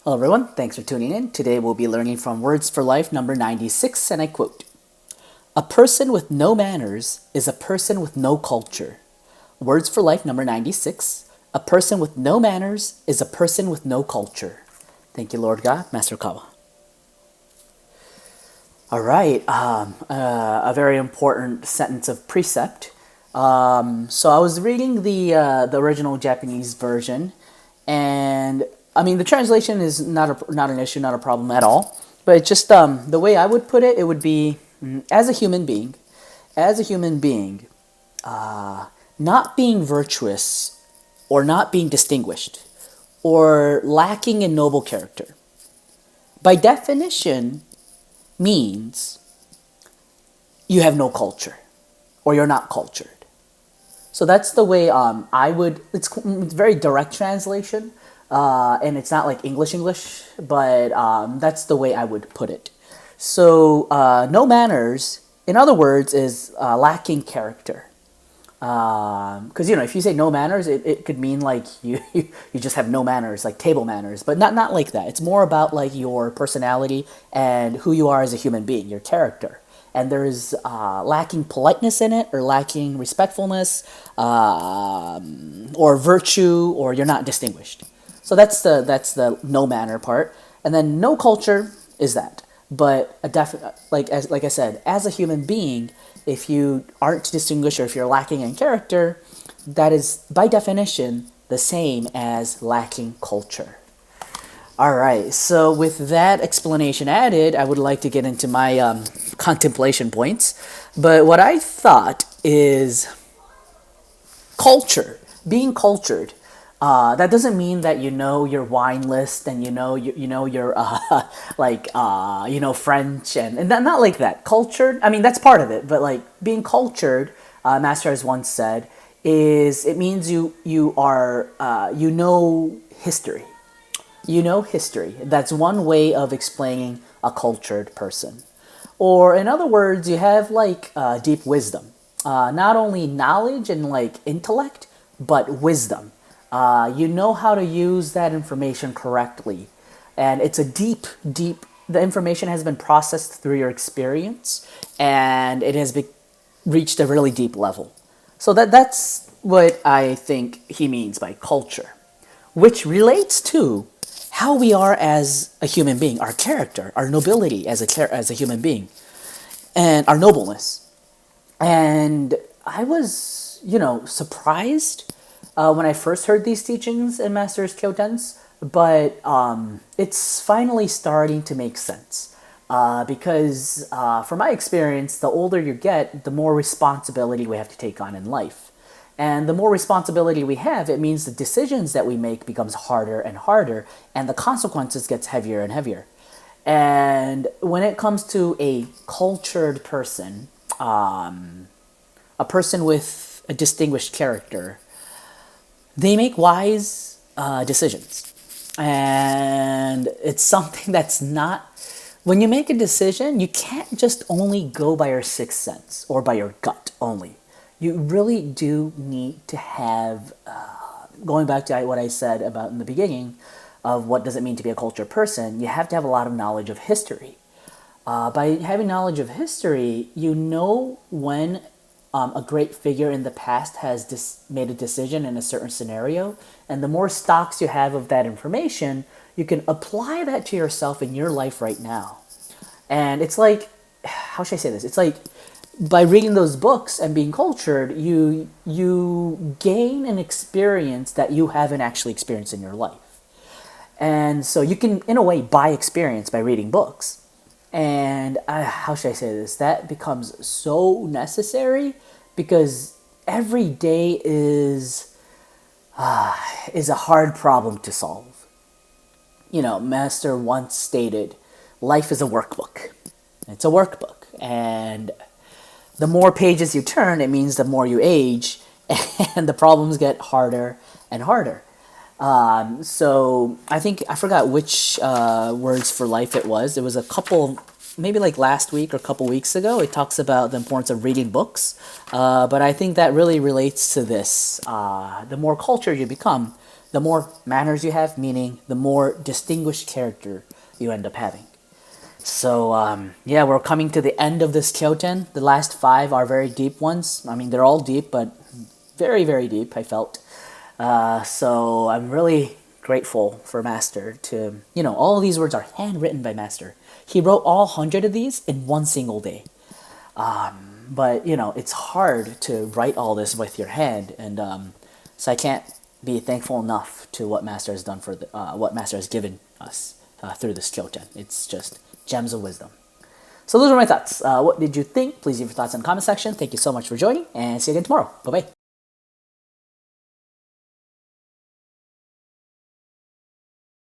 Hello everyone, thanks for tuning in. Today we'll be learning from Words for Life number 96, and I quote, "A person with no manners is a person with no culture." Words for Life number 96, "A person with no manners is a person with no culture." Thank you, Lord God, Master Okawa. All right, a very important sentence of precept. So I was reading the original Japanese version, and I mean the translation is not an issue, not a problem at all. But it's just the way I would put it, it would be as a human being, not being virtuous or not being distinguished or lacking in noble character, by definition, means you have no culture or you're not cultured. So that's the way I would. It's very direct translation, and it's not like English, but that's the way I would put it. So no manners, in other words, is lacking character. Because if you say no manners, it could mean like you just have no manners, like table manners, but not like that. It's more about like your personality and who you are as a human being, your character. And there's lacking politeness in it, or lacking respectfulness, or virtue, or you're not distinguished. So that's the no manner part, and then no culture is that. But like I said, as a human being, if you aren't distinguished or if you're lacking in character, that is by definition the same as lacking culture. All right, so with that explanation added, I would like to get into my contemplation points. But what I thought is culture, being cultured. That doesn't mean that you know your wine list and you know your French and not like that. Cultured. I mean that's part of it, but like being cultured, Master has once said, is it means you are you know history. You know history. That's one way of explaining a cultured person. Or in other words, you have like deep wisdom. Not only knowledge and like intellect, but wisdom. You know how to use that information correctly. And it's a deep, the information has been processed through your experience and it has reached a really deep level. So that's what I think he means by culture, which relates to how we are as a human being, our character, our nobility as a human being, and our nobleness. And I was, surprised when I first heard these teachings in Master's Kyotens, but it's finally starting to make sense. Because from my experience, the older you get, the more responsibility we have to take on in life. And the more responsibility we have, it means the decisions that we make becomes harder and harder, and the consequences gets heavier and heavier. And when it comes to a cultured person, a person with a distinguished character, they make wise decisions. And it's something that's not, when you make a decision, you can't just only go by your sixth sense or by your gut only. You really do need to have, going back to what I said about in the beginning of what does it mean to be a cultured person, you have to have a lot of knowledge of history. By having knowledge of history, you know when a great figure in the past has made a decision in a certain scenario, and the more stocks you have of that information, you can apply that to yourself in your life right now. And it's like, how should I say this? It's like by reading those books and being cultured, you gain an experience that you haven't actually experienced in your life. And so you can, in a way, buy experience by reading books. And how should I say this? That becomes so necessary because every day is a hard problem to solve. Master once stated, life is a workbook. It's a workbook. And the more pages you turn, it means the more you age, and the problems get harder and harder. So I think I forgot which words for life it was. It was a couple maybe like last week or a couple weeks ago, it talks about the importance of reading books. But I think that really relates to this. The more cultured you become, the more manners you have, meaning the more distinguished character you end up having. So, yeah, we're coming to the end of this Kyoten. The last five are very deep ones. I mean, they're all deep, but very, very deep, I felt. So I'm really grateful for Master to, all these words are handwritten by Master. He wrote all 100 of these in one single day. But, it's hard to write all this with your hand. And so I can't be thankful enough to what Master has done what Master has given us through this Kyoten. It's just gems of wisdom. So those are my thoughts. What did you think? Please leave your thoughts in the comment section. Thank you so much for joining, and see you again tomorrow. Bye-bye.